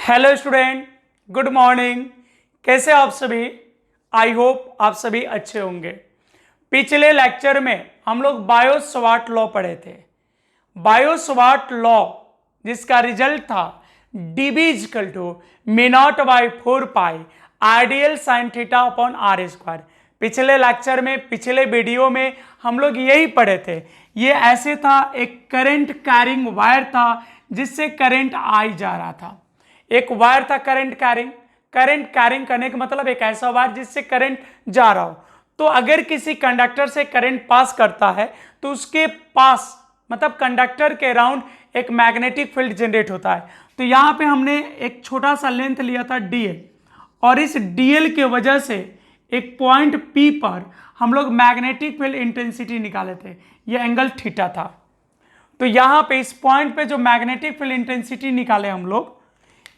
Hello student, good morning. कैसे आप सभी? आई होप आप सभी अच्छे होंगे। पिछले लेक्चर में हम लोग बायो-सवार्ट लॉ पढ़े थे। बायो-सवार्ट लॉ जिसका रिजल्ट था dB equal to μ0 by 4 pi ideal sine theta upon R square. पिछले लेक्चर में, पिछले वीडियो में हम लोग यही पढ़े थे। ये ऐसे था, एक करंट कैरिंग वायर था जिससे करंट आई जा रहा था। एक वायर था करंट कैरिंग करने का मतलब एक ऐसा वायर जिससे करंट जा रहा हो। तो अगर किसी कंडक्टर से करंट पास करता है तो उसके पास मतलब कंडक्टर के अराउंड एक मैग्नेटिक फील्ड जनरेट होता है। तो यहाँ पे हमने एक छोटा सा लेंथ लिया था dl, और इस dl के वजह से एक पॉइंट P पर हम लोग मैग्नेटिक फील्ड इंटेंसिटी निकाले थे। ये एंगल थीटा था। तो यहाँ पे इस पॉइंट पे जो मैग्नेटिक फील्ड इंटेंसिटी निकाले हम लोग,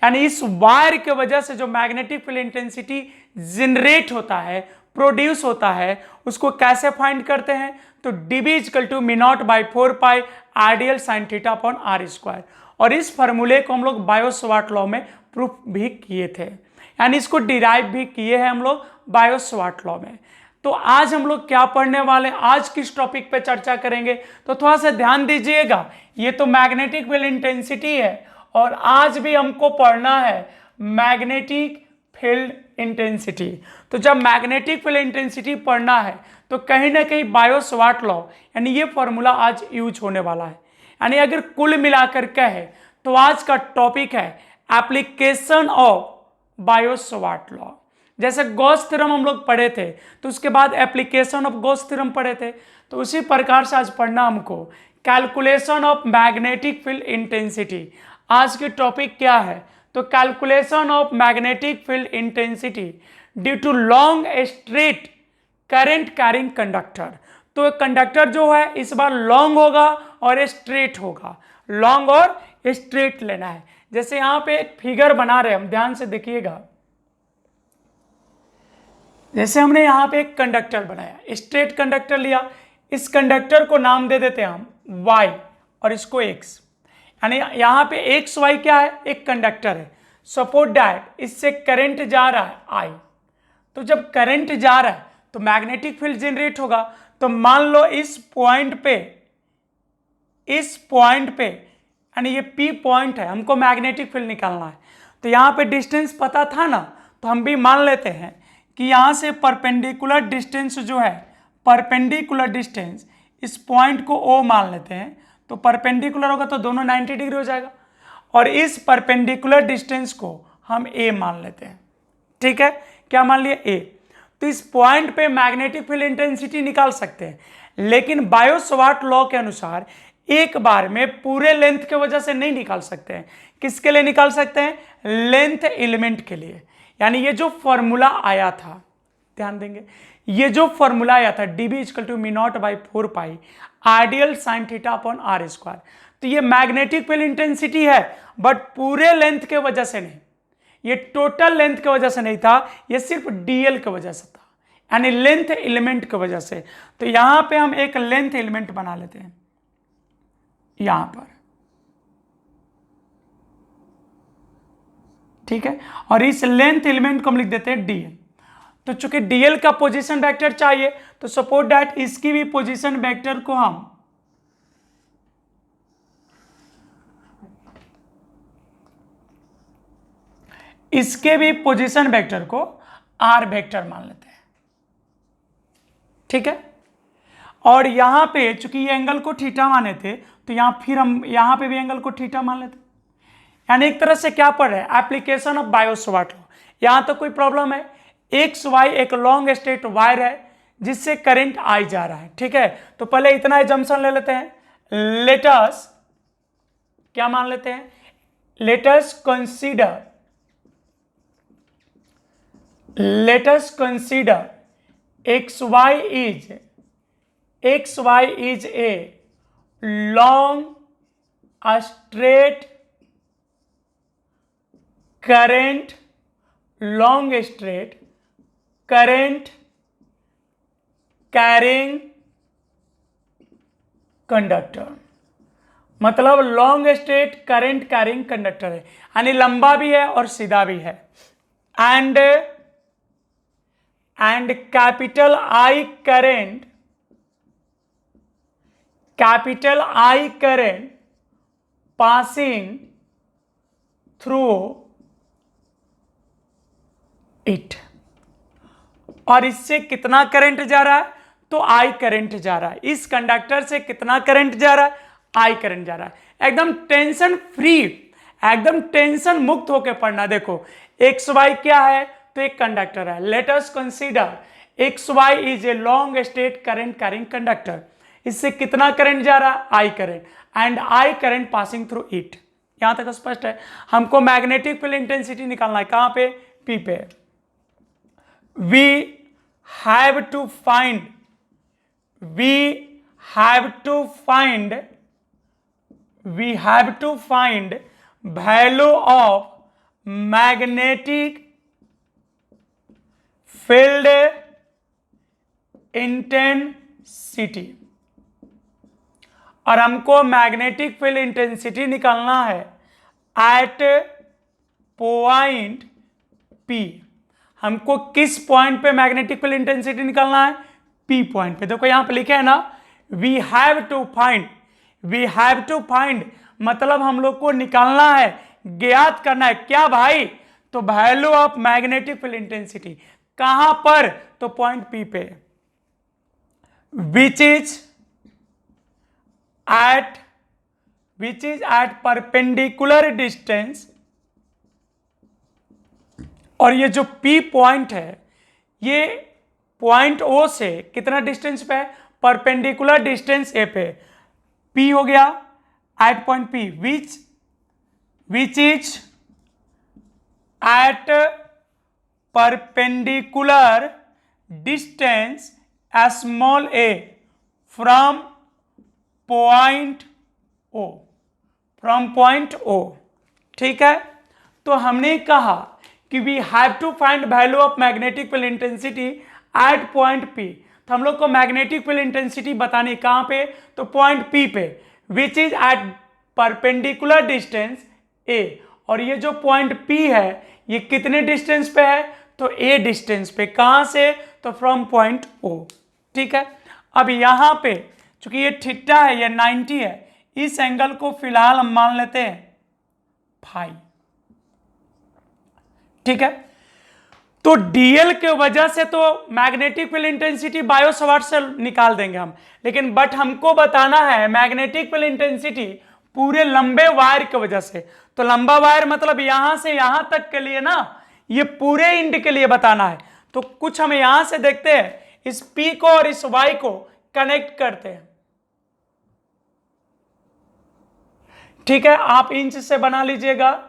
यानी इस वायर के वजह से जो मैग्नेटिक फील्ड इंटेंसिटी जनरेट होता है, प्रोड्यूस होता है, उसको कैसे फाइंड करते हैं? तो dB equal to μ0 by 4 pi ideal sine theta upon R square. और इस फॉर्मूले को हम लोग बायो-सवार्ट लॉ में प्रूफ भी किए थे, यानी इसको डिराइव भी किए हैं हम लोग बायो-सवार्ट लॉ में। तो आज हम लोग क्या पढ़ने वाले, आज किस टॉपिक पे चर्चा करेंगे? तो थोड़ा सा ध्यान दीजिएगा। ये तो मैग्नेटिक फील्ड इंटेंसिटी है और आज भी हमको पढ़ना है मैग्नेटिक फील्ड इंटेंसिटी। तो जब मैग्नेटिक फील्ड इंटेंसिटी पढ़ना है तो कहीं ना कहीं बायो-सवार्ट लॉ यानी ये फॉर्मूला आज यूज होने वाला है। यानी अगर कुल मिलाकर कहे तो आज का टॉपिक है एप्लीकेशन ऑफ बायो-सवार्ट लॉ। जैसे गॉस थ्योरम हम लोग पढ़े थे तो उसके बाद एप्लीकेशन ऑफ गॉस थ्योरम पढ़े थे, तो उसी प्रकार से आज पढ़ना हमको calculation of magnetic field intensity. आज की टॉपिक क्या है? तो calculation of magnetic field intensity due to long straight current carrying conductor. तो कंडक्टर जो है इस बार लॉन्ग होगा और स्ट्रेट होगा। लॉन्ग और स्ट्रेट लेना है। जैसे यहां पे एक फिगर बना रहे हैं हम, ध्यान से देखिएगा। जैसे हमने यहां पे एक कंडक्टर बनाया, स्ट्रेट कंडक्टर लिया, इस कंडक्टर को नाम दे देते हैं हम y और इसको x। यानी यहां पे एक्स वाई क्या है? एक कंडक्टर है। सपोज दैट इससे करंट जा रहा है I। तो जब करंट जा रहा है तो मैग्नेटिक फील्ड जनरेट होगा। तो मान लो इस पॉइंट पे यानी ये P पॉइंट है, हमको मैग्नेटिक फील्ड निकालना है। तो यहां पे डिस्टेंस पता था ना, तो हम भी मान लेते हैं कि यहां से परपेंडिकुलर डिस्टेंस जो है, परपेंडिकुलर डिस्टेंस इस पॉइंट को O मान लेते हैं। तो परपेंडिकुलर होगा तो दोनों 90 डिग्री हो जाएगा, और इस परपेंडिकुलर डिस्टेंस को हम A मान लेते हैं। ठीक है, क्या मान लिया? A। तो इस पॉइंट पे मैग्नेटिक फील्ड इंटेंसिटी निकाल सकते हैं, लेकिन बायो-सवार्ट लॉ के अनुसार एक बार में पूरे लेंथ के वजह से नहीं निकाल सकते हैं। किसके लिए निकाल सकते हैं? लेंथ एलिमेंट के लिए। यानी ये जो फॉर्मूला आया था, ध्यान देंगे, ये जो फॉर्मूला आया था dB equal to μ0 by 4 pi ideal sine theta upon R square. तो ये मैग्नेटिक फील्ड इंटेंसिटी है, बट पूरे लेंथ के वजह से नहीं, ये टोटल लेंथ के वजह से नहीं था, ये सिर्फ dl के वजह से था, यानी लेंथ एलिमेंट की वजह से। तो यहां पे हम एक लेंथ एलिमेंट बना लेते हैं यहां पर, ठीक है, और इस लेंथ एलिमेंट को हम लिख देते हैं dl। तो चूंकि dl का पोजीशन वेक्टर चाहिए, तो सपोज दैट इसकी भी पोजीशन वेक्टर को हम r वेक्टर मान लेते हैं। ठीक है, और यहां पे चूंकि ये एंगल को थीटा माने थे, तो फिर हम यहां पे भी एंगल को थीटा मान लेते हैं। यानी एक तरह से क्या पढ़ रहे हैं? Application of Biot Savart law. यहां तो कोई प्रॉब्लम है? एक्स वाई एक लॉन्ग स्ट्रेट वायर है जिससे करंट आई जा रहा है। ठीक है, तो पहले इतना एजम्पशन ले लेते हैं। लेटस क्या मान लेते हैं? Let's consider X Y is a long straight current, long straight current carrying conductor. मतलब long straight current carrying conductor है, यानी लंबा भी है और सीधा भी है। And capital I current passing through it. और इससे कितना करंट जा रहा है? तो आई करंट जा रहा है। इस कंडक्टर से कितना करंट जा रहा है? आई करंट जा रहा है। एकदम टेंशन फ्री, एकदम टेंशन मुक्त होकर पढ़ना। देखो एक्स वाई क्या है? तो एक कंडक्टर है। Let us consider X Y is a long straight current carrying conductor. इससे कितना करंट जा रहा है? I current. And I current passing through it. यहां तक स्पष्ट है। हमको मैग्नेटिक फील्ड इंटेंसिटी निकालना है। कहां पे? पी पे। we have to find value of magnetic field intensity। और हमको मैग्नेटिक फील्ड इंटेंसिटी निकालना है एट पॉइंट P। हमको किस पॉइंट पे मैग्नेटिक फील्ड इंटेंसिटी निकालना है? P पॉइंट पे। देखो यहां पे लिखे है ना, वी हैव टू फाइंड मतलब हम लोग को निकालना है, ज्ञात करना है। क्या भाई? तो value of magnetic field intensity. कहां पर? तो पॉइंट P पे। Which is at perpendicular distance. और ये जो P पॉइंट है, ये पॉइंट O से कितना डिस्टेंस पे है? परपेंडिकुलर डिस्टेंस A पे। P हो गया at point P which is at perpendicular distance small a from point O। ठीक है, तो हमने कहा कि we have to find value of magnetic field intensity at point P। तो हम लोग को मैग्नेटिक फील्ड इंटेंसिटी बतानी कहां पे? तो पॉइंट P पे, which is at perpendicular distance A। और ये जो पॉइंट P है ये कितने डिस्टेंस पे है? तो A डिस्टेंस पे। कहां से? तो फ्रॉम पॉइंट O। ठीक है, अब यहां पे चूंकि ये थीटा है, ये 90 है, इस एंगल को फिलहाल हम मान लेते हैं फाई। ठीक है, तो डीएल के वजह से तो मैग्नेटिक फील्ड इंटेंसिटी बायो सवार्ट से निकाल देंगे हम, लेकिन बट हमको बताना है मैग्नेटिक फील्ड इंटेंसिटी पूरे लंबे वायर की वजह से। तो लंबा वायर मतलब यहां से यहां तक के लिए ना, ये पूरे इंड के लिए बताना है। तो कुछ हम यहां से देखते हैं, इस P को और इस Y को कनेक्ट करते हैं। ठीक है, आप इंच से बना लीजिएगा।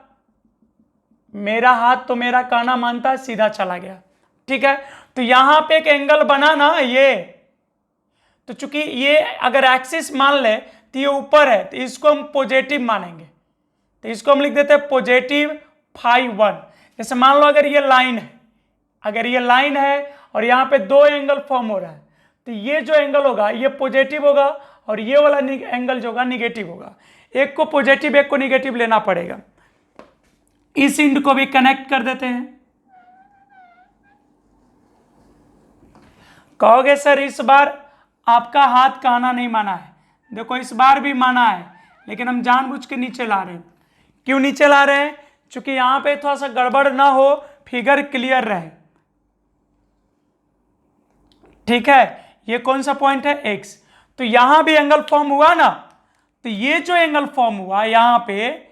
मेरा हाथ तो मेरा कहना मानता है, सीधा चला गया। ठीक है, तो यहां पे एक एंगल बना ना ये, तो चूंकि ये अगर एक्सिस मान ले तो ये ऊपर है, तो इसको हम पॉजिटिव मानेंगे। तो इसको हम लिख देते हैं पॉजिटिव फाई 1। जैसे मान लो अगर ये लाइन है और यहां पे दो एंगल फॉर्म हो रहा है, तो ये जो एंगल होगा ये पॉजिटिव होगा और ये वाला एंगल जो होगा निगेटिव होगा। एक को पॉजिटिव एक को निगेटिव लेना पड़ेगा। इस इंड को भी कनेक्ट कर देते हैं। कहोगे सर इस बार आपका हाथ कहना नहीं माना है। देखो इस बार भी माना है, लेकिन हम जानबूझ के नीचे ला रहे हैं। क्यों नीचे ला रहे हैं? क्योंकि यहां पे थोड़ा सा गड़बड़ ना हो, फिगर क्लियर रहे। ठीक है, ये कौन सा पॉइंट है? एक्स। तो यहां भी एंगल फॉर्म हुआ ना, तो ये जो एंगल फॉर्म हुआ यहां पे,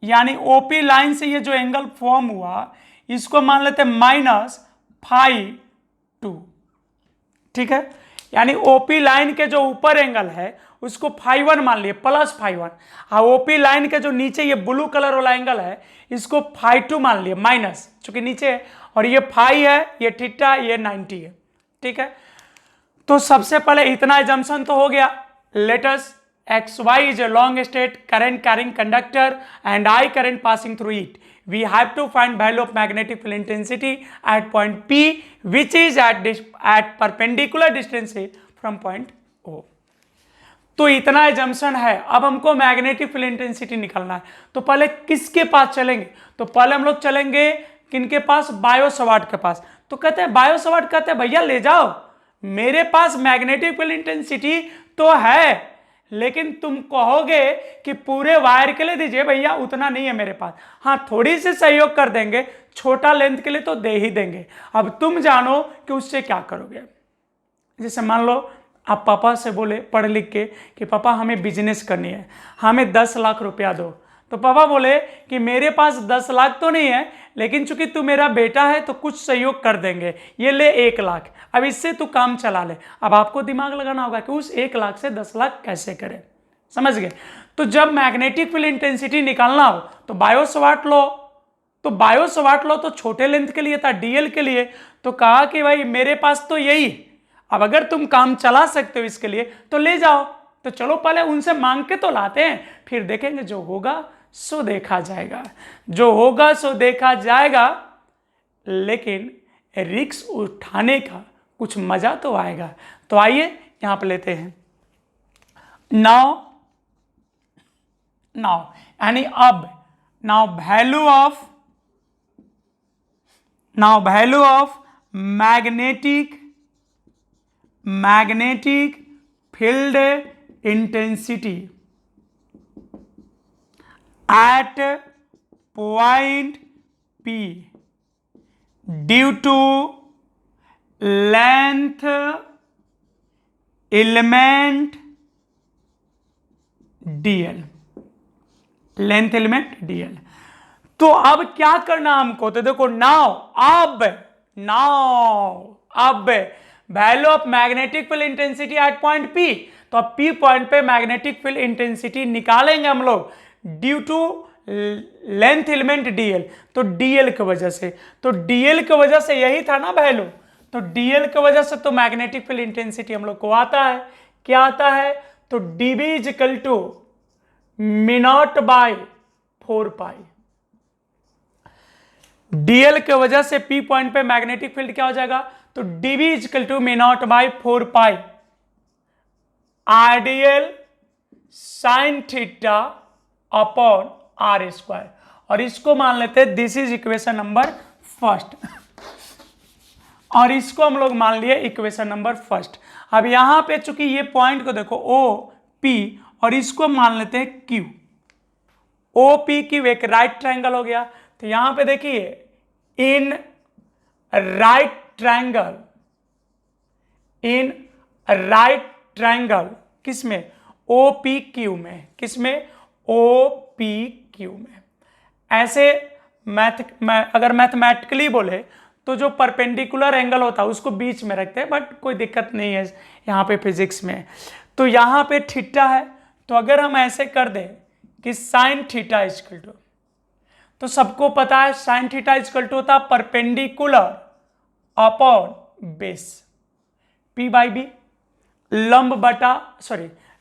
यानी ओपी लाइन से ये जो एंगल फॉर्म हुआ, इसको मान लेते हैं -φ2। ठीक है, यानी ओपी लाइन के जो ऊपर एंगल है उसको φ1 मान लिए, प्लस φ1। हाँ, ओपी लाइन के जो नीचे ये ब्लू कलर वाला एंगल है इसको φ2 मान लिए, माइनस, चूंकि नीचे है, और ये फाई है, ये थीटा, ये 90 है। ठीक है, तो सबसे पहले इतना एजम्पशन तो हो गया। Let's XY is a long straight current carrying conductor and I current passing through it. We have to find value of magnetic field intensity at point P, which is at perpendicular distance from point O. तो इतना assumption है। अब हमको magnetic field intensity निकालना है, तो पहले किसके पास चलेंगे? तो पहले हम लोग चलेंगे किनके पास? बायो सवार्ट के पास। तो कहते हैं बायो सवार्ट कहते हैं भैया ले जाओ, मेरे पास मैग्नेटिक फील्ड इंटेंसिटी तो है, लेकिन तुम कहोगे कि पूरे वायर के लिए दीजिए, भैया उतना नहीं है मेरे पास। हाँ, थोड़ी सी सहयोग कर देंगे, छोटा लेंथ के लिए तो दे ही देंगे। अब तुम जानो कि उससे क्या करोगे। जैसे मान लो आप पापा से बोले पढ़ लिख के कि पापा हमें बिजनेस करनी है, हमें 10 लाख रुपया दो। तो पापा बोले कि मेरे पास 10 लाख तो नहीं है, लेकिन चूंकि तू मेरा बेटा है तो कुछ सहयोग कर देंगे, ये ले 1 लाख, अब इससे तू काम चला ले। अब आपको दिमाग लगाना होगा कि उस 1 लाख से 10 लाख कैसे करें, समझ गए? तो जब मैग्नेटिक फील्ड इंटेंसिटी निकालना हो तो बायो सवार्ट लो, तो बायो सवार्ट लो तो छोटे लेंथ के लिए था, डीएल के लिए। तो कहा कि भाई मेरे पास तो यही, अब अगर तुम काम चला सकते हो इसके लिए तो ले जाओ। तो चलो पहले उनसे मांग के तो लाते हैं, फिर देखेंगे, जो होगा सो देखा जाएगा, जो होगा सो देखा जाएगा। लेकिन रिस्क उठाने का कुछ मजा तो आएगा। तो आइए यहां पर लेते हैं नाउ यानी अब, now value of magnetic field intensity at point P due to length element dl, length element dl। तो अब क्या करना हमको? तो देखो अब value of magnetic field intensity at point P, तो अब P पॉइंट पे मैग्नेटिक फील्ड इंटेंसिटी निकालेंगे हम लोग due to length element dl। तो dl की वजह से, तो dl की वजह से यही था ना वैल्यू, तो dl की वजह से तो मैग्नेटिक फील्ड इंटेंसिटी हम लोग को आता है, क्या आता है? तो dB is equal to μ0 by 4π। dl की वजह से P पॉइंट पे मैग्नेटिक फील्ड क्या हो जाएगा? तो dB is equal to μ0 by 4π RDL sin theta upon R square. और इसको मान लेते हैं this is equation number first, और इसको हम लोग मान लिए इक्वेशन नंबर फर्स्ट। अब यहां पे चूंकि ये पॉइंट को देखो ओ पी, और इसको मान लेते हैं क्यू। ओ पी क्यू एक राइट ट्रायंगल हो गया। तो यहां पे देखिए इन राइट ट्रायंगल किसमें? ओ पी क्यू में, किसमें? ओ पी क्यू में। ऐसे अगर मैथमेटिकली बोले तो जो परपेंडिकुलर एंगल होता है उसको बीच में रखते हैं, बट कोई दिक्कत नहीं है यहाँ पे फिजिक्स में। तो यहाँ पे थीटा है, तो अगर हम ऐसे कर दें कि साइन थीटा इक्वल टू, तो सबको पता है साइन थीटा इक्वल टू होता है perpendicular upon base, P by B, लंब बटा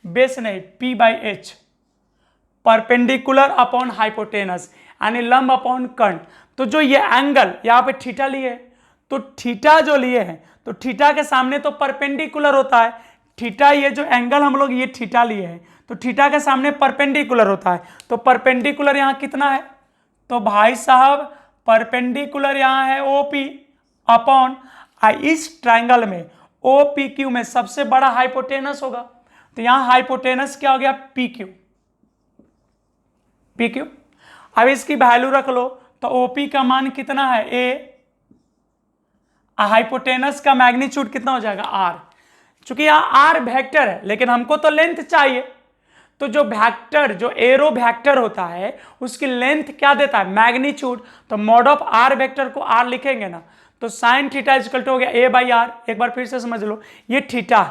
बेस नहीं, P by H, perpendicular upon hypotenuse यानी लंब अपॉन कर्ण। तो जो ये एंगल यहाँ पे थीटा लिए, तो थीटा जो लिए हैं, तो थीटा के सामने तो परपेंडिकुलर होता है थीटा, ये जो एंगल हम लोग ये थीटा लिए हैं, तो थीटा के सामने परपेंडिकुलर होता है। तो परपेंडिकुलर यहाँ कितना है? तो भाई साहब परपेंडिकुलर यहाँ है ओपी अपॉन, इस ट्रायंगल में ओ पी क्यू में सबसे बड़ा हाइपोटेनस होगा, तो यहां हाइपोटेनस क्या हो गया? P Q. अब इसकी वैल्यू रख लो, तो ओपी का मान कितना है? ए, हाइपोटेनस का मैग्नीट्यूड कितना हो जाएगा? आर। चूंकि यहां आर वेक्टर है, लेकिन हमको तो लेंथ चाहिए, तो जो वेक्टर, जो एरो वेक्टर होता है उसकी लेंथ क्या देता है? मैग्नीट्यूड। तो मॉड ऑफ आर वेक्टर को आर लिखेंगे ना, तो साइन थीटा इक्वल टू हो गया ए बाई आर। एक बार फिर से समझ लो, ये थीटा,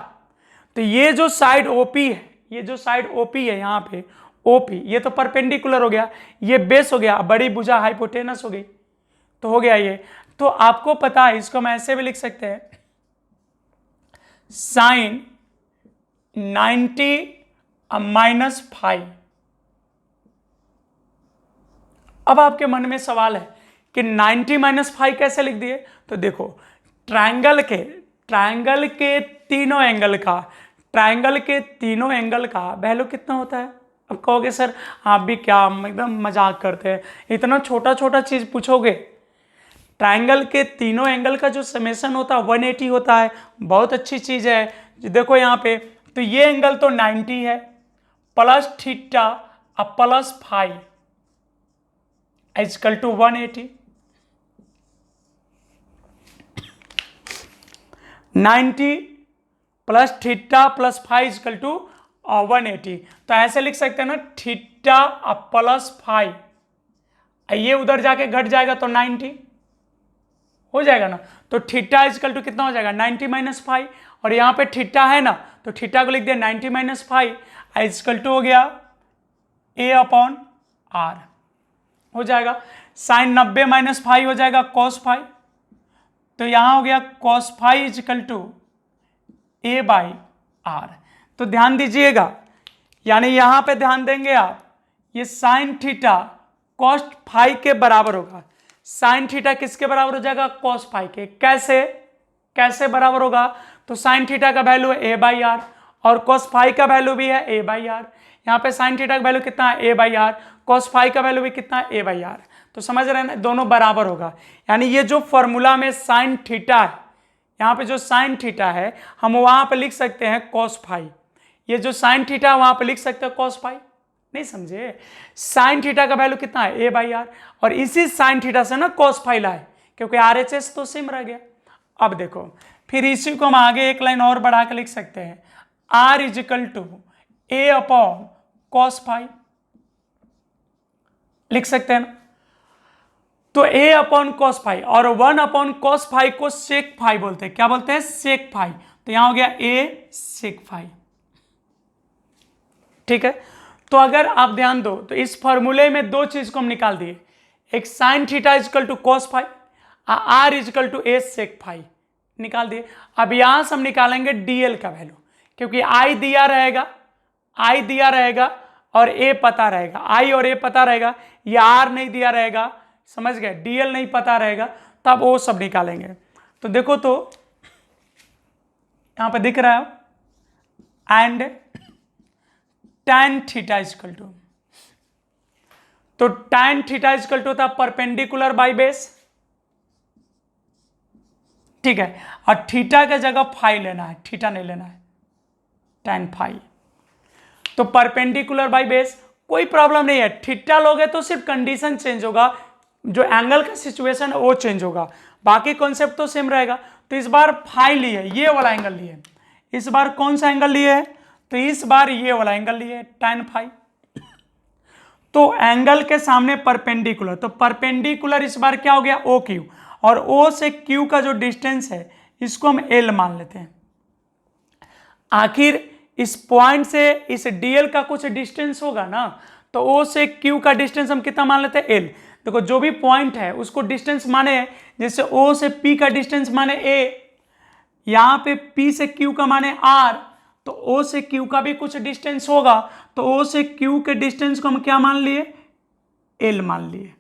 तो ये जो साइड ओपी है, ये जो साइड ओपी है यहाँ पे ओपी, ये तो परपेंडिकुलर हो गया, ये बेस हो गया, बड़ी भुजा हाइपोटेनस हो गई, तो हो गया ये। तो आपको पता है इसको हम ऐसे भी लिख सकते हैं, साइन 90 -5। अब आपके मन में सवाल है कि 90 -5 कैसे लिख दिए? तो देखो ट्रायंगल के तीनों एंगल का ट्रायंगल के तीनों एंगल का वैल्यू कितना होता है? अब कहोगे सर आप भी क्या एकदम मजाक करते हैं, इतना छोटा छोटा चीज पूछोगे। ट्रायंगल के तीनों एंगल का जो समेशन होता है 180 होता है, बहुत अच्छी चीज है। देखो यहाँ पे, तो ये एंगल तो 90 है, प्लस थीटा अब plus phi is equal to 180। 90 plus theta plus phi is equal to 180। तो ऐसे लिख सकते हैं ना, थीटा अब प्लस फाई, ये उधर जाके घट जाएगा तो 90 हो जाएगा ना। तो थीटा इजकल टू कितना हो जाएगा? 90 माइनस फाइव, और यहाँ पे थीटा है ना, तो थीटा को लिख दिया 90 माइनस फाइव इजकल टू हो गया a अपॉन आर, हो जाएगा। साइन 90 माइनस फाइव हो जाएगा कॉस फाइव, तो यहां हो गया cos phi equal to a by R. तो ध्यान दीजिएगा, यानी यहां पे ध्यान देंगे आप, ये साइन थीटा कॉस फाइव के बराबर होगा। साइन थीटा किसके बराबर हो जाएगा? कॉस फाइव के। कैसे बराबर होगा? तो साइन थीटा का वैल्यू है a बाई आर, और कॉस फाइव का वैल्यू भी है a बाई आर। यहाँ पे साइन थीटा का वैल्यू कितना है? a by R. Cos phi का वैल्यू भी कितना है? a by R. तो समझ रहे हैं ना, दोनों बराबर होगा। यानी ये जो फॉर्मूला में साइन थीटा है, यहाँ पे जो साइन थीटा है हम वहां पे लिख सकते हैं कॉस फाइव, ये जो साइन थीटा है वहां पे लिख सकते हैं कॉस फाइव। नहीं समझे? साइन थीटा का वैल्यू कितना है? a बाई आर, और इसी साइन थीटा से ना कॉस फाइव लाए, क्योंकि RHS तो सेम रह गया। अब देखो, फिर इसी को हम आगे एक लाइन और बढ़ा के लिख सकते हैं, R equal to a upon cos phi, लिख सकते हैं ना। तो a अपॉन कॉस फाइव और 1 अपॉन कॉस फाइव को सेक फाइव बोलते हैं। क्या बोलते हैं? सेक फाइव। तो यहां हो गया a सेक फाइव। ठीक है, तो अगर आप ध्यान दो तो इस फॉर्मूले में दो चीज को हम निकाल दिए, एक sin theta is equal to cos phi, R equal to A sec phi निकाल दिए। अब यहां से हम निकालेंगे डीएल का वैल्यू, क्योंकि आई दिया रहेगा और ए पता रहेगा, आई और ए पता रहेगा, ये आर नहीं दिया रहेगा, समझ गए? डीएल नहीं पता रहेगा, तब वो सब निकालेंगे। तो देखो, तो यहां पे दिख रहा है and tan theta is equal to, तो tan थीटा इजकल टू था परपेंडिकुलर बाई बेस। ठीक है, और थीटा के जगह फाई लेना है, थीटा नहीं लेना है, tan फाई। तो परपेंडिकुलर बाई बेस, कोई प्रॉब्लम नहीं है। थीटा लोगे तो सिर्फ कंडीशन चेंज होगा, जो एंगल का सिचुएशन है वो चेंज होगा, बाकी कॉन्सेप्ट तो सेम रहेगा। तो इस बार फाई लिए, ये वाला एंगल लिए, इस बार कौन सा एंगल लिए है? तो इस बार ये वाला एंगल लिए tan फाई। तो एंगल के सामने परपेंडिकुलर, तो परपेंडिकुलर इस बार क्या हो गया? ओ क्यू, और ओ से क्यू का जो डिस्टेंस है इसको हम एल मान लेते हैं। आखिर इस पॉइंट से इस डीएल का कुछ डिस्टेंस होगा ना, तो ओ से क्यू का डिस्टेंस हम कितना मान लेते हैं? एल। देखो, जो भी पॉइंट है उसको डिस्टेंस माने, जैसे ओ से पी का डिस्टेंस माने ए, यहां पे पी से क्यू का माने आर, तो ओ से क्यू का भी कुछ डिस्टेंस होगा, तो ओ से क्यू के डिस्टेंस को हम क्या मान लिए? एल मान लिए।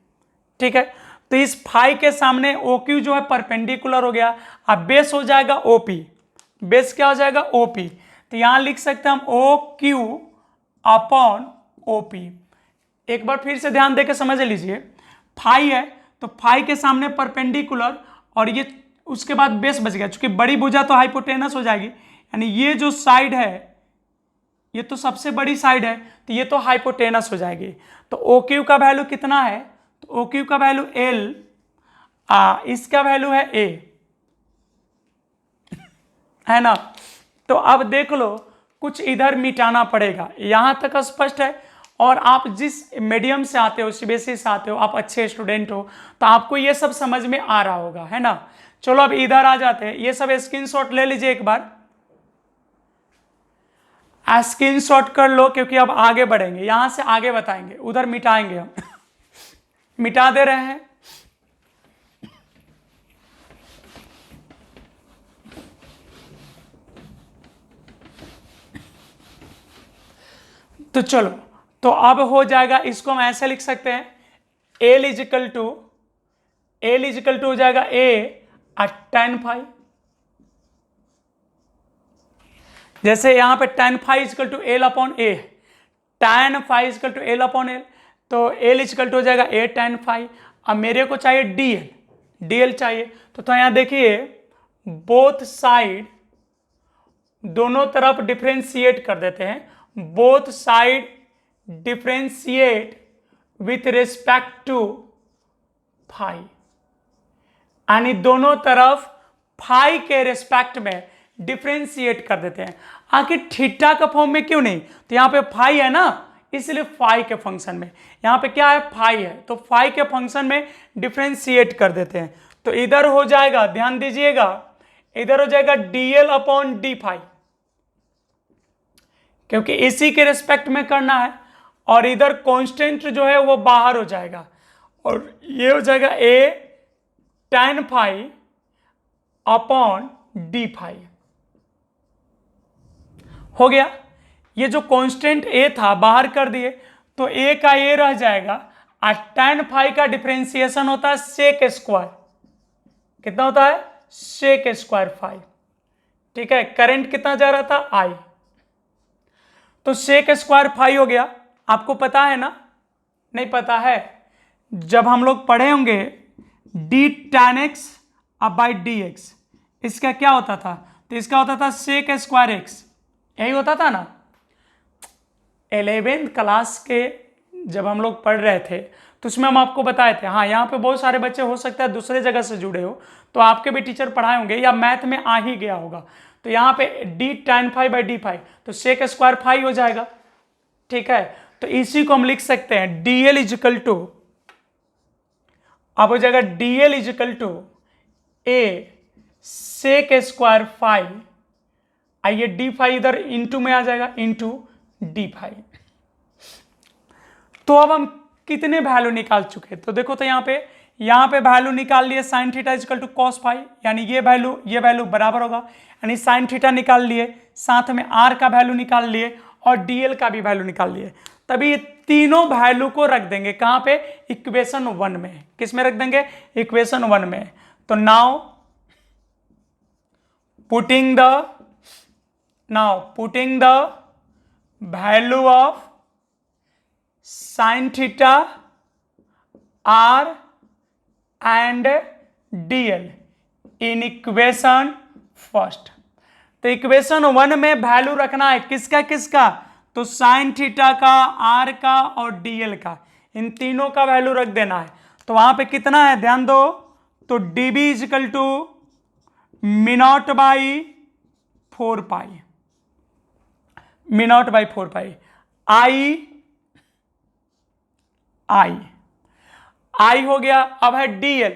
ठीक है, तो इस फाई के सामने ओ क्यू जो है परपेंडिकुलर हो गया। अब बेस हो जाएगा ओपी, बेस क्या हो जाएगा? ओपी। तो यहां लिख सकते हैं हम ओ क्यू अपॉन ओपी। एक बार फिर से ध्यान देकर समझ लीजिए, फाई है तो फाई के सामने परपेंडिकुलर, और ये उसके बाद बेस बच गया, चूंकि बड़ी भुजा तो हाइपोटेनस हो जाएगी, यानी ये जो साइड है ये तो सबसे बड़ी साइड है, तो ये तो हाइपोटेनस हो जाएगी। तो ओ क्यू का वैल्यू कितना है? तो ओ क्यू का वैल्यू एल, इसका वैल्यू है ए, है ना। तो अब देख लो, कुछ इधर मिटाना पड़ेगा, यहां तक स्पष्ट है। और आप जिस मीडियम से आते हो, सीबीएसई से आते हो, आप अच्छे स्टूडेंट हो, तो आपको ये सब समझ में आ रहा होगा, है ना। चलो अब इधर आ जाते हैं, ये सब स्क्रीनशॉट ले लीजिए एक बार, स्क्रीनशॉट कर लो, क्योंकि अब आगे बढ़ेंगे, यहां से आगे बताएंगे, उधर मिटाएंगे हम मिटा दे रहे हैं। तो चलो, तो अब हो जाएगा, इसको हम ऐसे लिख सकते हैं, एल इजिकल टू हो जाएगा ए tan फाई, जैसे यहाँ पे tan phi equal to L upon A, tan phi equal to L upon L, तो एल इजकल टू हो जाएगा ए tan phi। अब मेरे को चाहिए dl चाहिए, तो यहाँ देखिए बोथ साइड, दोनों तरफ डिफ्रेंशिएट कर देते हैं, both side differentiate with respect to phi, यानी दोनों तरफ फाई के रिस्पेक्ट में डिफ्रेंशिएट कर देते हैं। आखिर थीटा का फॉर्म में क्यों नहीं, तो यहाँ पे फाई है ना, इसलिए फाई के फंक्शन में, यहाँ पे क्या है फाई है, तो फाई के फंक्शन में डिफ्रेंशिएट कर देते हैं। तो इधर हो जाएगा, ध्यान दीजिएगा, इधर हो जाएगा dl अपॉन डी फाई, क्योंकि इसी के रिस्पेक्ट में करना है, और इधर कांस्टेंट जो है वो बाहर हो जाएगा, और ये हो जाएगा a tan phi upon d phi. हो गया, ये जो कांस्टेंट a था बाहर कर दिए, तो a का a रह जाएगा, और tan phi का डिफरेंशिएशन होता है सेक स्क्वायर, कितना होता है सेक स्क्वायर फाई, ठीक है। करंट कितना जा रहा था I, तो सेक स्क्वायर फाई हो गया। आपको पता है ना, नहीं पता है, जब हम लोग पढ़े होंगे d tan x अब बाई डी एक्स, इसका क्या होता था, तो इसका होता था सेक स्क्वायर एक्स, यही होता था ना। 11th क्लास के जब हम लोग पढ़ रहे थे तो उसमें हम आपको बताए थे, हाँ यहाँ पे बहुत सारे बच्चे हो सकता है दूसरे जगह से जुड़े हो, तो आपके भी टीचर पढ़ाए होंगे या मैथ में आ ही गया होगा। तो यहाँ पे d tan phi by d phi, तो सेक स्क्वायर फाई हो जाएगा, ठीक है। तो इसी को हम लिख सकते हैं dl इजिकल टू, अब हो जाएगा dl equal to a sec square phi, आइए डी फाई इधर इंटू में आ जाएगा, इंटू डी फाई। तो अब हम कितने वैल्यू निकाल चुके, तो देखो तो यहाँ पे वैल्यू निकाल लिए sin theta equal to cos phi, यानी ये वैल्यू बराबर होगा, यानी साइन थीटा निकाल लिए, साथ में आर का वैल्यू निकाल लिए और डीएल का भी वैल्यू निकाल लिए। तभी ये तीनों वैल्यू को रख देंगे कहाँ पे, इक्वेशन 1 में। किस में रख देंगे, इक्वेशन 1 में। तो now putting the value of sin theta R and dl in equation first. तो इक्वेशन 1 में वैल्यू रखना है किसका, तो साइन थीटा का, आर का और डीएल का, इन तीनों का वैल्यू रख देना है। तो वहां पे कितना है ध्यान दो, तो dB is equal to mu naught by 4 pi, mu naught by 4 pi, I हो गया। अब है डीएल,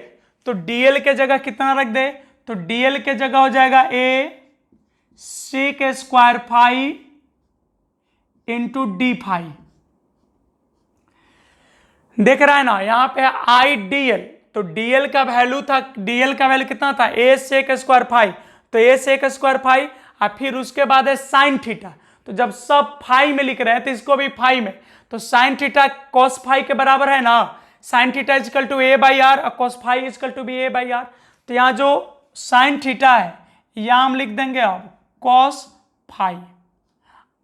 तो डीएल के जगह कितना रख दे, तो डीएल के जगह हो जाएगा a sec square phi into d phi. देख रहा है ना, यहां पे आई डीएल, तो डीएल का वैल्यू था, डीएल का वैल्यू कितना था, ए सेक स्क्वायर फाई, तो ए सेक स्क्वायर फाई, और फिर उसके बाद है साइन थीटा। तो जब सब फाई में लिख रहे हैं तो इसको भी फाई में, तो साइन थीटा कॉस फाई के बराबर है ना, sine theta is equal to a by R और cos phi is equal to b a by R. तो यहाँ जो साइन थीटा है यहाँ हम लिख देंगे अब कॉस फाई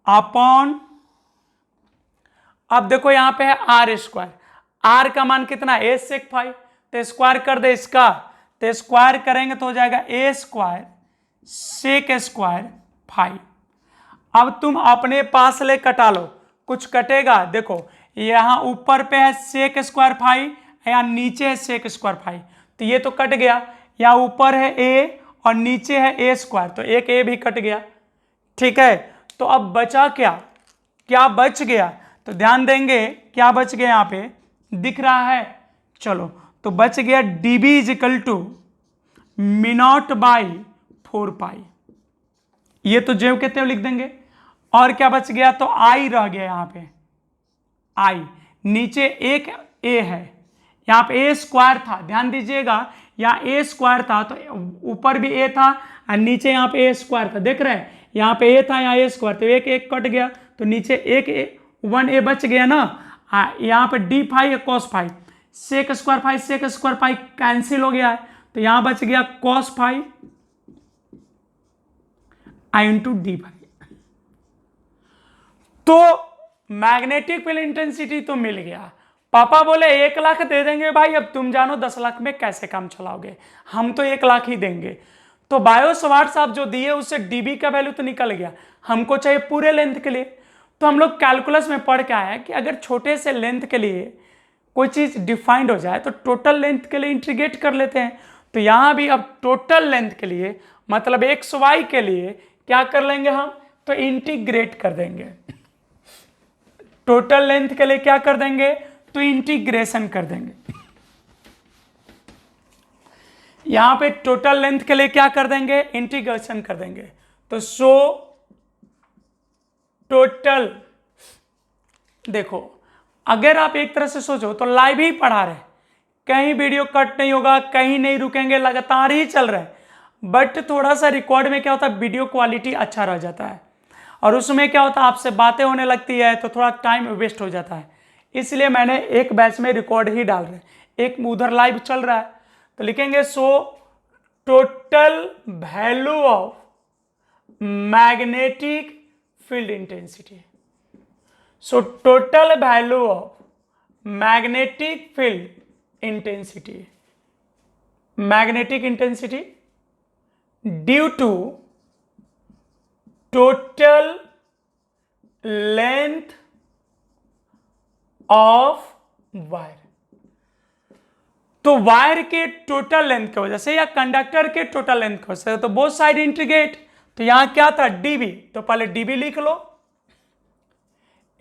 अपॉन, अब देखो यहाँ पे है आर स्क्वायर, आर का मान कितना है ए सेक फाई, तो स्क्वायर कर दे इसका, तो स्क्वायर करेंगे तो हो जाएगा ए स्क्वायर सेक स्क्वायर फाई। अब तुम अपने पास ले कटा लो, कुछ कटेगा, देखो यहाँ ऊपर पे है सेक स्क्वायर फाई, यहाँ नीचे है सेक स्क्वायर फाई, तो ये तो कट गया, यहाँ ऊपर है ए और नीचे है ए स्क्वायर, तो एक ए भी कट गया, ठीक है। तो अब बचा क्या बच गया, तो ध्यान देंगे क्या बच गया, यहाँ पे दिख रहा है, चलो तो बच गया dB is equal to mu naught by 4 पाई, ये तो जेव कहते हैं लिख देंगे। और क्या बच गया, तो आई रह गया, यहाँ पे आई, नीचे एक ए है, यहाँ पे ए स्क्वायर था, ध्यान दीजिएगा यहाँ ए स्क्वायर था, तो ऊपर भी ए था और नीचे यहाँ पे ए स्क्वायर था, देख रहे हैं यहाँ पे ए था, यहाँ ए स्क्वायर, तो एक कट गया, तो नीचे एक 1 ए बच गया ना, यहाँ पे डी फाई है cos phi, sec square phi cancel हो गया है, तो यहाँ बच गया cos phi into d phi. तो मैग्नेटिक फील्ड इंटेंसिटी तो मिल गया। पापा बोले 1 लाख दे देंगे भाई, अब तुम जानो 10 लाख में कैसे काम चलाओगे, हम तो 1 लाख ही देंगे। तो बायो सवार्ट्स आप जो दिए उससे डीबी का वैल्यू तो निकल गया, हमको चाहिए पूरे लेंथ के लिए। तो हम लोग कैलकुलस में पढ़ के आए हैं कि अगर छोटे से लेंथ के लिए कोई चीज डिफाइंड हो जाए तो टोटल लेंथ के लिए इंटीग्रेट कर लेते हैं। तो यहां भी अब टोटल लेंथ के लिए मतलब एक्स वाई के लिए क्या कर लेंगे हम, तो इंटीग्रेट कर देंगे। टोटल लेंथ के लिए क्या कर देंगे, तो इंटीग्रेशन कर देंगे। यहां पे टोटल लेंथ के लिए क्या कर देंगे, इंटीग्रेशन कर देंगे। तो सो टोटल, देखो अगर आप एक तरह से सोचो तो लाइव ही पढ़ा रहे, कहीं वीडियो कट नहीं होगा, कहीं नहीं रुकेंगे, लगातार ही चल रहा है। बट थोड़ा सा रिकॉर्ड में क्या होता है, वीडियो क्वालिटी अच्छा रह जाता है, और उसमें क्या होता है आपसे बातें होने लगती है तो थोड़ा टाइम वेस्ट हो जाता है। इसलिए मैंने एक बैच में रिकॉर्ड ही डाल रहे, एक उधर लाइव चल रहा है। तो लिखेंगे so total value of magnetic field intensity. So total value of magnetic field intensity, magnetic intensity due to total length of wire. तो वायर के टोटल लेंथ की वजह से या कंडक्टर के टोटल लेंथ की वजह से, तो बोथ साइड इंटीग्रेट। तो यहां क्या था, डीबी, तो पहले डीबी लिख लो।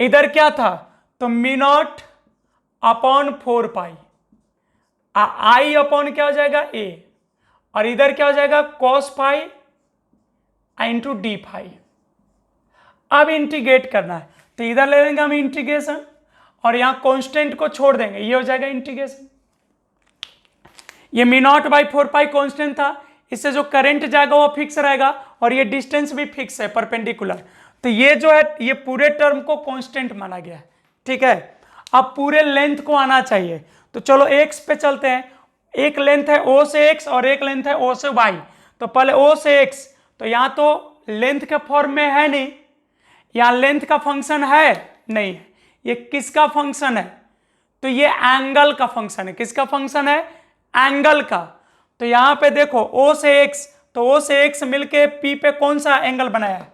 इधर क्या था, तो me not upon 4 pi, I upon क्या हो जाएगा ए, और इधर क्या हो जाएगा कॉस पाई इंटू डी पाई। अब इंटीग्रेट करना है तो इधर ले लेंगे हम इंटीग्रेशन, और यहां कांस्टेंट को छोड़ देंगे, ये हो जाएगा इंटीग्रेशन। ये मी नॉट बाई 4 पाई कांस्टेंट था, इससे जो करंट जाएगा वो फिक्स रहेगा, और ये डिस्टेंस भी फिक्स है परपेंडिकुलर। तो ये जो है ये पूरे टर्म को कांस्टेंट माना गया है, ठीक है। अब पूरे लेंथ को आना चाहिए, तो चलो एक्स पे चलते हैं। एक लेंथ है ओ से एक्स और एक लेंथ है ओ से वाई। तो पहले ओ से एक्स, तो यहां तो लेंथ के फॉर्म में है नहीं, यहां लेंथ का फंक्शन है नहीं है, ये किसका फंक्शन है, तो ये एंगल का फंक्शन है। किसका फंक्शन है, एंगल का। तो यहां पे देखो ओ से एक्स, तो ओ से एक्स मिलके पी पे कौन सा एंगल बनाया है,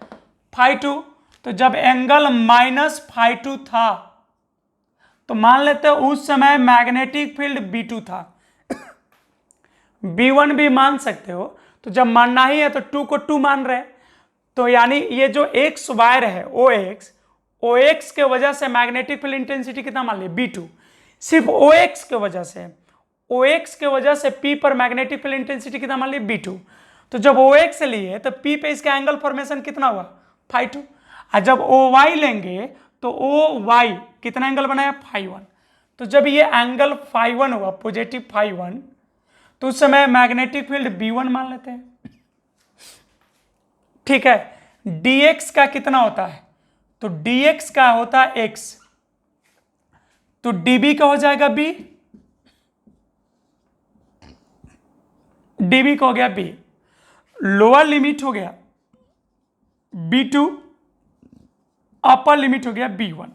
φ2। तो जब एंगल -φ2 था तो मान लेते हैं उस समय मैग्नेटिक फील्ड B2 था। B1 भी मान सकते हो, तो जब मानना ही है तो 2 को 2 मान रहे हैं। तो यानी ये जो एक्स वायर है OX के वजह से मैग्नेटिक फील्ड इंटेंसिटी कितना मान लिया, B2। सिर्फ OX के वजह से P पर मैग्नेटिक फील्ड इंटेंसिटी कितना मान लिया, B2। तो जब OX लिए तो P पे इसका एंगल फॉर्मेशन कितना हुआ, φ2। और जब OY लेंगे तो OY कितना एंगल बनाया, φ1। तो जब ये एंगल φ1 हुआ, पॉजिटिव φ1, तो उस समय मैग्नेटिक फील्ड B1 मान लेते हैं, ठीक है। dx का कितना होता है, तो dx का होता है x, तो db का हो जाएगा b, db का हो गया b, लोअर लिमिट हो गया b2, अपर लिमिट हो गया b1।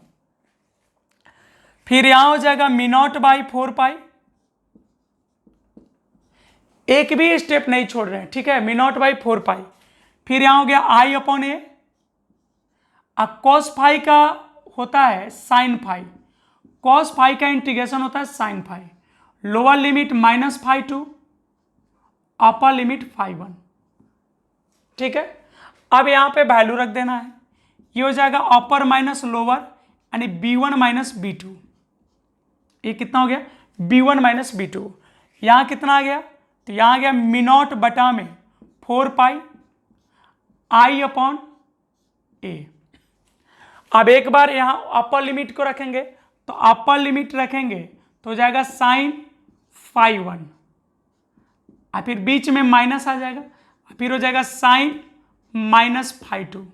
फिर यहां हो जाएगा मी नॉट बाई 4 पाई, एक भी स्टेप नहीं छोड़ रहे हैं, ठीक है, मी नॉट बाई 4 पाई। फिर यहां हो गया आई अपॉन ए, अब कॉस फाई का होता है साइन फाई, कॉस फाई का इंटीग्रेशन होता है sine phi. Lower limit -φ2, upper limit φ1, ठीक है। अब यहां पे वैल्यू रख देना है, ये हो जाएगा अपर माइनस लोअर, यानी B1 माइनस B2। ये कितना हो गया, B1 माइनस B2। यहां कितना आ गया, तो यहां आ गया मी नॉट बटा में 4 पाई आई अपॉन ए। अब एक बार यहां अपर लिमिट को रखेंगे, तो अपर लिमिट रखेंगे तो हो जाएगा साइन φ1, और फिर बीच में माइनस आ जाएगा, फिर हो जाएगा साइन -φ2,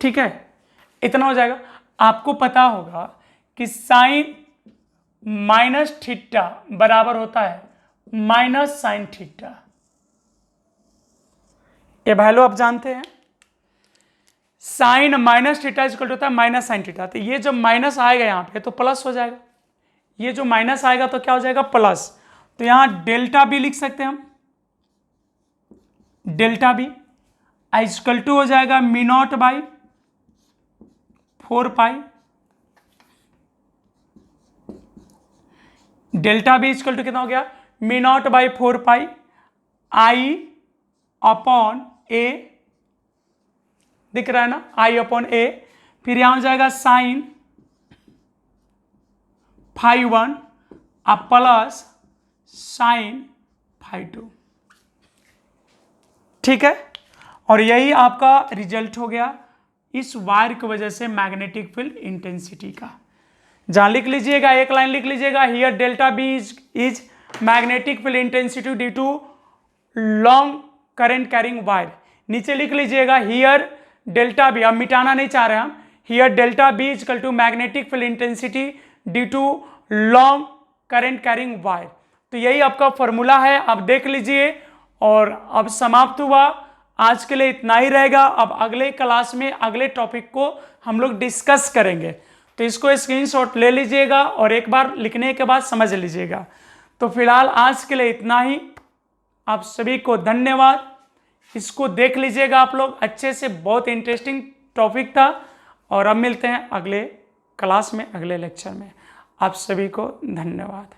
ठीक है। इतना हो जाएगा। आपको पता होगा कि साइन माइनस थीटा बराबर होता है -sin θ। ये वैल्यू आप जानते हैं। Sin minus theta equal to होता है माइनस साइन थीटा। तो ये जब माइनस आएगा यहाँ पे तो प्लस हो जाएगा, ये जो माइनस आएगा तो क्या हो जाएगा प्लस। तो यहाँ डेल्टा बी लिख सकते हैं हम, डेल्टा बी इक्वल टू हो जाएगा mu naught by 4 pi, delta B equal to कितना हो गया mu naught by 4 pi I upon a, दिख रहा है ना, आई अपॉन ए। फिर यहां हो जाएगा साइन फाइव 1 अब प्लस साइन फाइव 2, ठीक है। और यही आपका रिजल्ट हो गया इस वायर की वजह से मैग्नेटिक फील्ड इंटेंसिटी का। जहां लिख लीजिएगा, एक लाइन लिख लीजिएगा, here delta B is magnetic field intensity due to long current carrying wire. नीचे लिख लीजिएगा हियर डेल्टा बी, अब मिटाना नहीं चाह रहे हम, here delta B is equal to magnetic field intensity due to long current carrying wire. तो यही आपका फॉर्मूला है, आप देख लीजिए। और अब समाप्त हुआ, आज के लिए इतना ही रहेगा। अब अगले क्लास में अगले टॉपिक को हम लोग डिस्कस करेंगे, तो इसको स्क्रीनशॉट ले लीजिएगा और एक बार लिखने के बाद समझ लीजिएगा। तो फिलहाल आज के लिए इतना ही, आप सभी को धन्यवाद। इसको देख लीजिएगा आप लोग अच्छे से, बहुत इंटरेस्टिंग टॉपिक था। और अब मिलते हैं अगले क्लास में, अगले लेक्चर में। आप सभी को धन्यवाद।